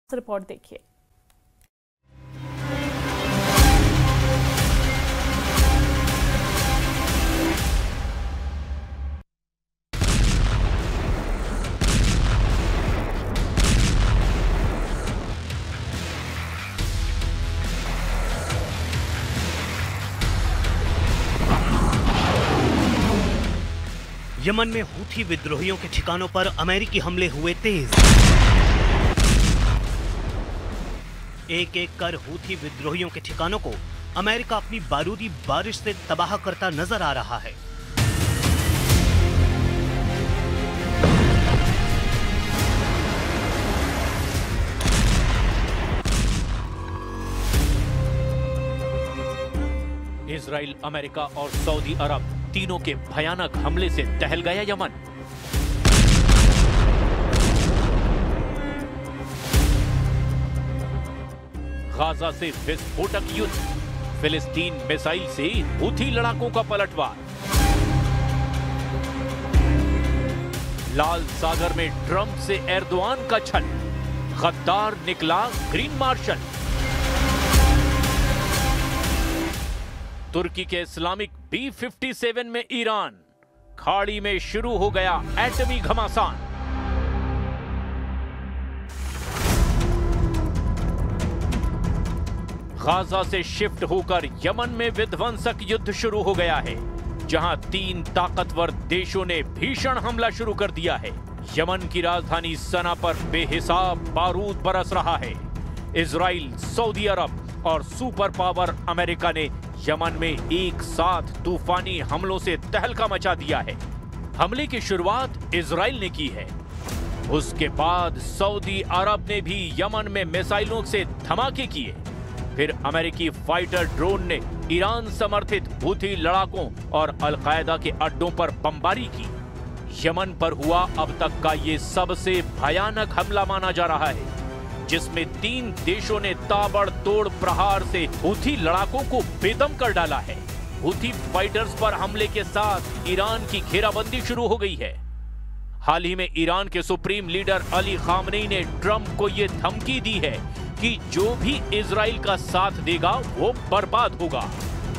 Report देखिए। Yemen में Houthi विद्रोहियों के ठिकानों पर अमेरिकी हमले हुए तेज। एक एक कर हूथी विद्रोहियों के ठिकानों को अमेरिका अपनी बारूदी बारिश से तबाह करता नजर आ रहा है। इजराइल, अमेरिका और सऊदी अरब तीनों के भयानक हमले से दहल गया यमन। गाजा से विस्फोटक युद्ध, फिलिस्तीन मिसाइल से हूथी लड़ाकों का पलटवार। लाल सागर में ट्रंप से एर्दोआन का छल, गद्दार निकला ग्रीन मार्शल। तुर्की के इस्लामिक B-57 में ईरान, खाड़ी में शुरू हो गया एटमी घमासान। गाजा से शिफ्ट होकर यमन में विध्वंसक युद्ध शुरू हो गया है, जहां 3 ताकतवर देशों ने भीषण हमला शुरू कर दिया है। यमन की राजधानी सना पर बेहिसाब बारूद बरस रहा है। इजराइल, सऊदी अरब और सुपर पावर अमेरिका ने यमन में एक साथ तूफानी हमलों से तहलका मचा दिया है। हमले की शुरुआत इजराइल ने की है, उसके बाद सऊदी अरब ने भी यमन में मिसाइलों से धमाके किए। फिर अमेरिकी फाइटर ड्रोन ने ईरान समर्थित हूथी लड़ाकों और अलकायदा के अड्डों पर बमबारी की। यमन पर हुआ अब तक का ये सबसे भयानक हमला माना जा रहा है, जिसमें 3 देशों ने ताबड़तोड़ प्रहार से हूथी लड़ाकों को बेदम कर डाला है। हूथी फाइटर्स पर हमले के साथ ईरान की घेराबंदी शुरू हो गई है। हाल ही में ईरान के सुप्रीम लीडर अली खामनेई ने ट्रंप को यह धमकी दी है कि जो भी इजराइल का साथ देगा वो बर्बाद होगा।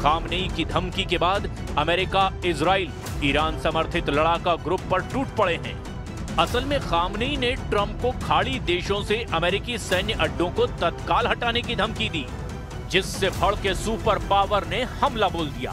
खामनेई की धमकी के बाद अमेरिका, इजराइल, ईरान समर्थित लड़ाका ग्रुप पर टूट पड़े हैं। असल में खामनेई ने ट्रंप को खाड़ी देशों से अमेरिकी सैन्य अड्डों को तत्काल हटाने की धमकी दी, जिससे भड़के सुपर पावर ने हमला बोल दिया।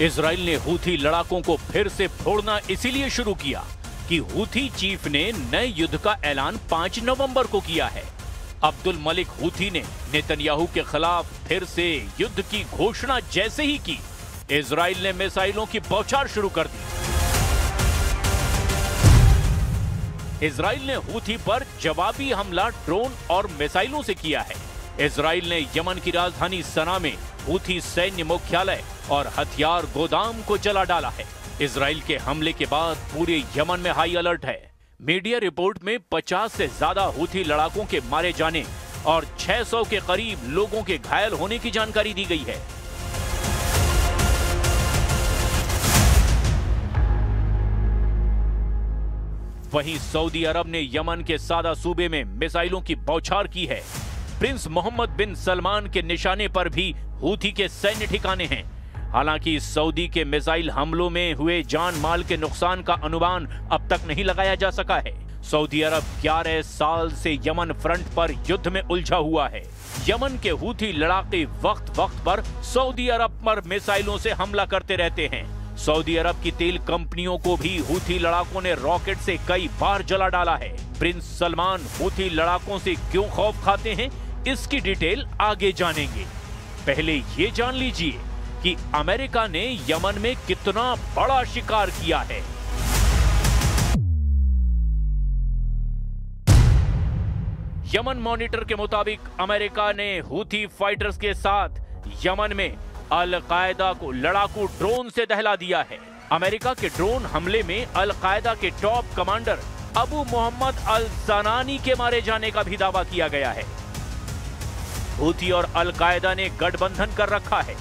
इजराइल ने हूथी लड़ाकों को फिर से फोड़ना इसीलिए शुरू किया कि हूथी चीफ ने नए युद्ध का ऐलान 5 नवंबर को किया है। अब्दुल मलिक हूथी ने नेतन्याहू के खिलाफ फिर से युद्ध की घोषणा जैसे ही की, इजराइल ने मिसाइलों की बौछार शुरू कर दी। इजराइल ने हूथी पर जवाबी हमला ड्रोन और मिसाइलों से किया है। इजराइल ने यमन की राजधानी सना में हूथी सैन्य मुख्यालय और हथियार गोदाम को जला डाला है। इजराइल के हमले के बाद पूरे यमन में हाई अलर्ट है। मीडिया रिपोर्ट में 50 से ज्यादा हूथी लड़ाकों के मारे जाने और 600 के करीब लोगों के घायल होने की जानकारी दी गई है। वहीं सऊदी अरब ने यमन के सादा सूबे में मिसाइलों की बौछार की है। प्रिंस मोहम्मद बिन सलमान के निशाने पर भी हूथी के सैन्य ठिकाने हैं। हालांकि सऊदी के मिसाइल हमलों में हुए जान माल के नुकसान का अनुमान अब तक नहीं लगाया जा सका है। सऊदी अरब 11 साल से यमन फ्रंट पर युद्ध में उलझा हुआ है। यमन के हूथी लड़ाके वक्त वक्त पर सऊदी अरब पर मिसाइलों से हमला करते रहते हैं सऊदी अरब की तेल कंपनियों को भी हूथी लड़ाकों ने रॉकेट से कई बार जला डाला है। प्रिंस सलमान हूथी लड़ाकों से क्यों खौफ खाते हैं, इसकी डिटेल आगे जानेंगे। पहले ये जान लीजिए कि अमेरिका ने यमन में कितना बड़ा शिकार किया है। यमन मॉनिटर के मुताबिक अमेरिका ने हूथी फाइटर्स के साथ यमन में अल कायदा को लड़ाकू ड्रोन से दहला दिया है। अमेरिका के ड्रोन हमले में अल कायदा के टॉप कमांडर अबू मोहम्मद अल ज़नानी के मारे जाने का भी दावा किया गया है। हूथी और अल कायदा ने गठबंधन कर रखा है,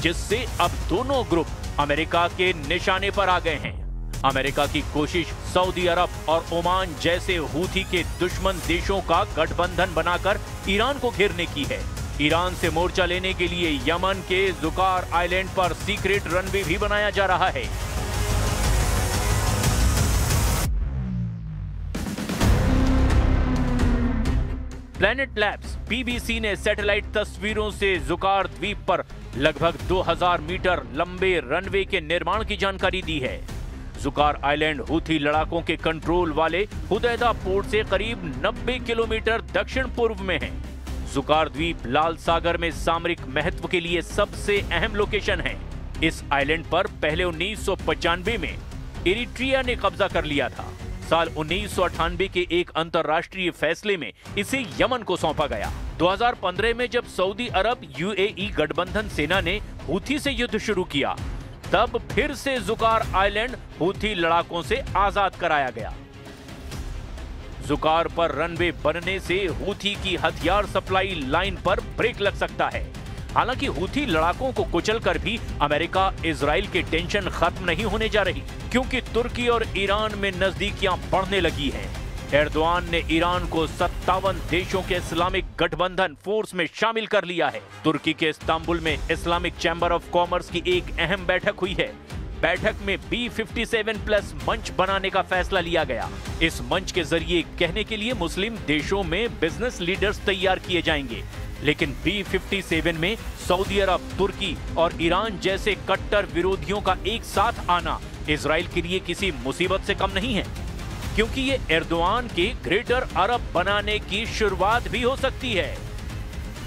जिससे अब दोनों ग्रुप अमेरिका के निशाने पर आ गए हैं। अमेरिका की कोशिश सऊदी अरब और ओमान जैसे हूथी के दुश्मन देशों का गठबंधन बनाकर ईरान को घेरने की है। ईरान से मोर्चा लेने के लिए यमन के जुकार आइलैंड पर सीक्रेट रनवे भी बनाया जा रहा है। प्लैनेट लैब्स बीबीसी ने सैटेलाइट तस्वीरों से जुकार द्वीप पर लगभग 2000 मीटर लंबे रनवे के निर्माण की जानकारी दी है। जुकार आइलैंड हूथी लड़ाकों के कंट्रोल वाले हुदैदा पोर्ट से करीब 90 किलोमीटर दक्षिण पूर्व में है। जुकार द्वीप लाल सागर में सामरिक महत्व के लिए सबसे अहम लोकेशन है। इस आइलैंड पर पहले 1995 में इरिट्रिया ने कब्जा कर लिया था। साल 1998 के एक अंतर्राष्ट्रीय फैसले में इसे यमन को सौंपा गया। 2015 में जब सऊदी अरब यूएई गठबंधन सेना ने हूथी से युद्ध शुरू किया, तब फिर से जुकार आइलैंड हूथी लड़ाकों से आजाद कराया गया। जुकार पर रनवे बनने से हूथी की हथियार सप्लाई लाइन पर ब्रेक लग सकता है। हालांकि हूथी लड़ाकों को कुचलकर भी अमेरिका इजराइल की टेंशन खत्म नहीं होने जा रही, क्योंकि तुर्की और ईरान में नजदीकियां बढ़ने लगी हैं। एर्दोआन ने ईरान को 57 देशों के इस्लामिक गठबंधन फोर्स में शामिल कर लिया है। तुर्की के इस्तांबुल में इस्लामिक चैम्बर ऑफ कॉमर्स की एक अहम बैठक हुई है। बैठक में B57+ मंच बनाने का फैसला लिया गया। इस मंच के जरिए कहने के लिए मुस्लिम देशों में बिजनेस लीडर्स तैयार किए जाएंगे, लेकिन B57 में सऊदी अरब, तुर्की और ईरान जैसे कट्टर विरोधियों का एक साथ आना इजराइल के लिए किसी मुसीबत से कम नहीं है, क्योंकि ये एर्दोआन के ग्रेटर अरब बनाने की शुरुआत भी हो सकती है।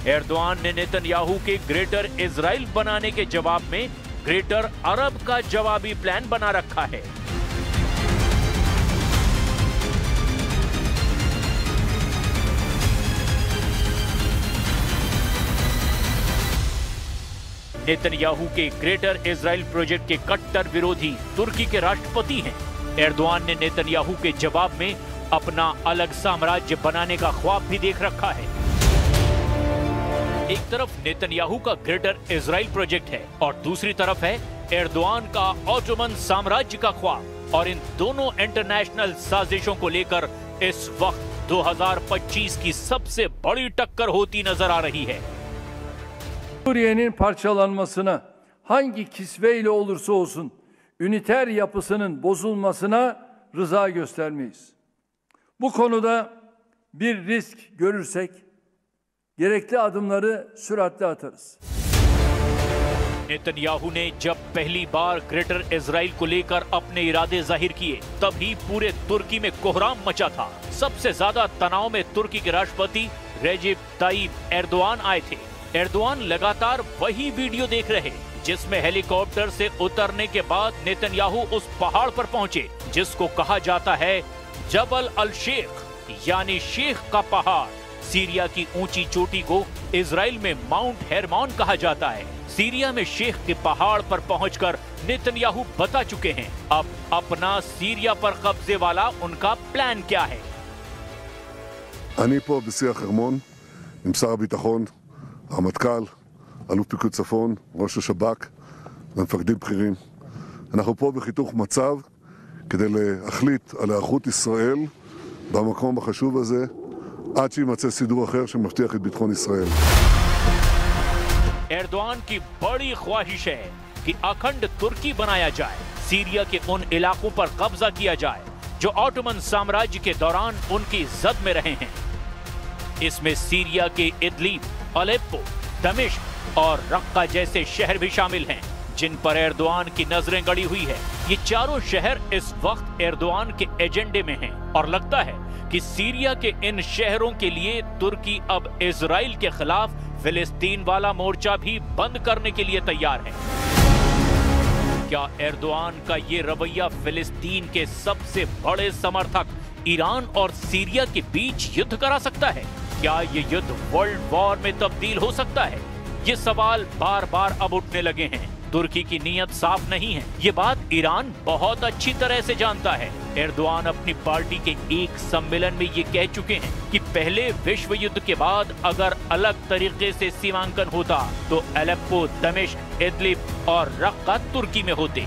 एर्दोआन ने नेतन्याहू के ग्रेटर इजराइल बनाने के जवाब में ग्रेटर अरब का जवाबी प्लान बना रखा है। नेतन्याहू के ग्रेटर इजराइल प्रोजेक्ट के कट्टर विरोधी तुर्की के राष्ट्रपति हैं। एर्दोआन ने नेतन्याहू के जवाब में अपना अलग साम्राज्य बनाने का ख्वाब भी देख रखा है। एक तरफ नेतन्याहू का ग्रेटर इजराइल प्रोजेक्ट है और दूसरी तरफ है एर्दोआन का ऑटोमन साम्राज्य का ख्वाब, और इन दोनों इंटरनेशनल साजिशों को लेकर इस वक्त 2025 की सबसे बड़ी टक्कर होती नजर आ रही है। Suriye'nin parçalanmasına hangi kisveyle olursa olsun üniter yapısının bozulmasına rıza göstermeyiz. Bu konuda bir risk görürsek gerekli adımları süratle atarız. Netanyahu ने जब पहली बार ग्रेटर इजराइल को लेकर अपने इरादे जाहिर किए, तभी पूरे तुर्की में कोहराम मचा था। सबसे ज्यादा तनाव में तुर्की के राष्ट्रपति रेजिप ताइप एर्दोआन आए थे। एर्दोआन लगातार वही वीडियो देख रहे जिसमें हेलीकॉप्टर से उतरने के बाद नेतन्याहू उस पहाड़ पर पहुंचे जिसको कहा जाता है जबल अल शेख, यानी शेख का पहाड़। सीरिया की ऊंची चोटी को इजराइल में माउंट हेरमोन कहा जाता है। सीरिया में शेख के पहाड़ पर पहुंचकर नेतन्याहू बता चुके हैं अब अपना सीरिया पर कब्जे वाला उनका प्लान क्या है। אני פה בשיח חרמון עם שר הביטחון, הרמטכ"ל, אלוף פיקוד צפון, ראש השב"כ ומפקדים בכירים. אנחנו פה בחיתוך מצב כדי להחליט על היערכות ישראל במקום החשוב הזה עד שימצא סידור אחר שמבטיח את ביטחון ישראל. एर्दोआन की बड़ी ख्वाहिश है कि अखंड तुर्की बनाया जाए, सीरिया के उन इलाकों पर कब्जा किया जाए जो ऑटोमन साम्राज्य के दौरान उनकी जद में रहे हैं। इसमें सीरिया के इदलिब, अलेप्पो, दमिश्क और रक्का जैसे शहर भी शामिल हैं। जिन पर एर्दोआन की नजरें गड़ी हुई है। ये चारों शहर इस वक्त एर्दोआन के एजेंडे में हैं और लगता है कि सीरिया के इन शहरों के लिए तुर्की अब इजराइल के खिलाफ फिलिस्तीन वाला मोर्चा भी बंद करने के लिए तैयार है। क्या एर्दोआन का ये रवैया फिलिस्तीन के सबसे बड़े समर्थक ईरान और सीरिया के बीच युद्ध करा सकता है? क्या ये युद्ध वर्ल्ड वॉर में तब्दील हो सकता है? ये सवाल बार बार अब उठने लगे हैं। तुर्की की नीयत साफ नहीं है, ये बात ईरान बहुत अच्छी तरह से जानता है। एर्दोआन अपनी पार्टी के एक सम्मेलन में ये कह चुके हैं कि पहले विश्व युद्ध के बाद अगर अलग तरीके से सीमांकन होता तो अलेप्पो, दमिश्क, इदलिब और रक्का तुर्की में होते।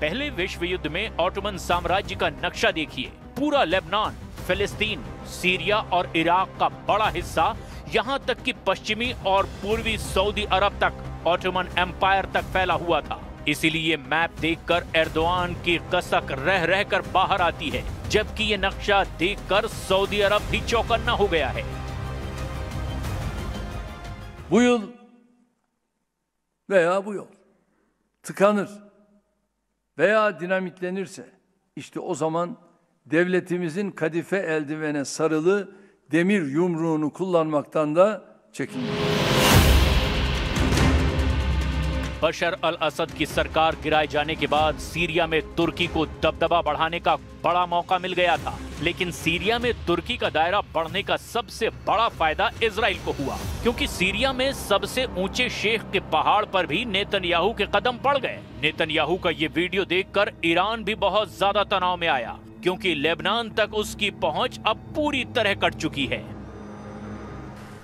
पहले विश्व युद्ध में ऑटोमन साम्राज्य का नक्शा देखिए। पूरा लेबनान, फिलिस्तीन, सीरिया और इराक का बड़ा हिस्सा, यहाँ तक कि पश्चिमी और पूर्वी सऊदी अरब तक ऑटोमन एम्पायर तक फैला हुआ था। इसीलिए मैप देखकर एर्दोआन की कसक रह रहकर बाहर आती है, जबकि ये नक्शा देखकर सऊदी अरब भी चौकन्ना हो गया है। Bu yıl veya bu yol tıkanır veya dinamitlenirse işte o zaman devletimizin kadife eldivene sarılı demir yumruğunu kullanmaktan da çekinmeyin. बशर अल असद की सरकार गिराए जाने के बाद सीरिया में तुर्की को दबदबा बढ़ाने का बड़ा मौका मिल गया था, लेकिन सीरिया में तुर्की का दायरा बढ़ने का सबसे बड़ा फायदा इजराइल को हुआ, क्योंकि सीरिया में सबसे ऊंचे शेख के पहाड़ पर भी नेतन्याहू के कदम पड़ गए। नेतन्याहू का ये वीडियो देखकर ईरान भी बहुत ज्यादा तनाव में आया, क्योंकि लेबनान तक उसकी पहुंच अब पूरी तरह कट चुकी है।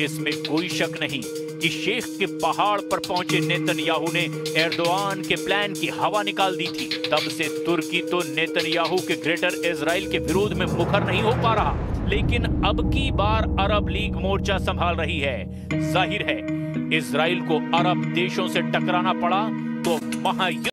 इसमें कोई शक नहीं कि शेख के पहाड़ पर पहुंचे नेतन्याहू ने एर्दोआन के प्लान की हवा निकाल दी थी। तब से तुर्की तो नेतन्याहू के ग्रेटर इजराइल के विरोध में मुखर नहीं हो पा रहा, लेकिन अब की बार अरब लीग मोर्चा संभाल रही है। जाहिर है इजराइल को अरब देशों से टकराना पड़ा तो महायुद्ध